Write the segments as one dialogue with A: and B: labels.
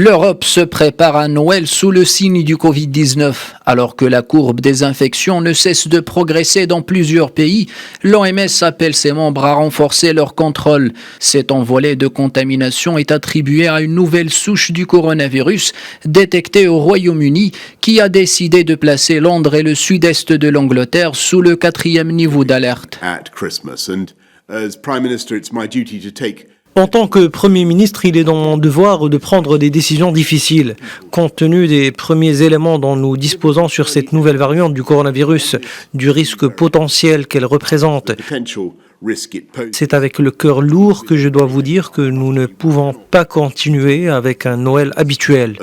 A: L'Europe se prépare à Noël sous le signe du Covid-19. Alors que la courbe des infections ne cesse de progresser dans plusieurs pays, l'OMS appelle ses membres à renforcer leur contrôle. Cet envolée de contamination est attribué à une nouvelle souche du coronavirus détectée au Royaume-Uni qui a décidé de placer Londres et le sud-est de l'Angleterre sous le 4e niveau d'alerte.
B: En tant que Premier ministre, il est dans mon devoir de prendre des décisions difficiles. Compte tenu des premiers éléments dont nous disposons sur cette nouvelle variante du coronavirus, du risque potentiel qu'elle représente, c'est avec le cœur lourd que je dois vous dire que nous ne pouvons pas continuer avec un Noël habituel.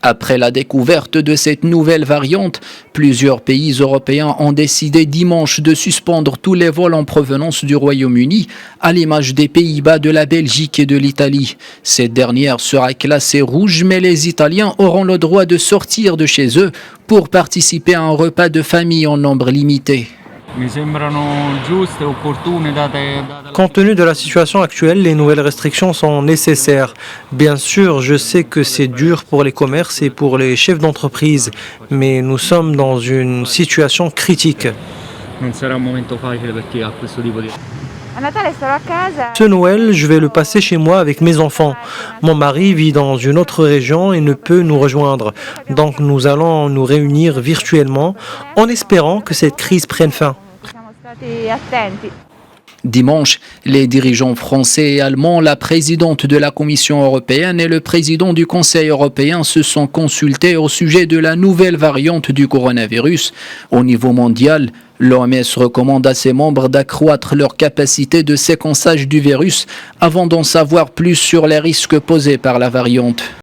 A: Après la découverte de cette nouvelle variante, plusieurs pays européens ont décidé dimanche de suspendre tous les vols en provenance du Royaume-Uni, à l'image des Pays-Bas, de la Belgique et de l'Italie. Cette dernière sera classée rouge, mais les Italiens auront le droit de sortir de chez eux pour participer à un repas de famille en nombre limité.
B: Compte tenu de la situation actuelle, les nouvelles restrictions sont nécessaires. Bien sûr, je sais que c'est dur pour les commerces et pour les chefs d'entreprise, mais nous sommes dans une situation critique. Ce Noël, je vais le passer chez moi avec mes enfants. Mon mari vit dans une autre région et ne peut nous rejoindre. Donc nous allons nous réunir virtuellement en espérant que cette crise prenne fin.
A: Dimanche, les dirigeants français et allemands, la présidente de la Commission européenne et le président du Conseil européen se sont consultés au sujet de la nouvelle variante du coronavirus. Au niveau mondial, l'OMS recommande à ses membres d'accroître leur capacité de séquençage du virus avant d'en savoir plus sur les risques posés par la variante.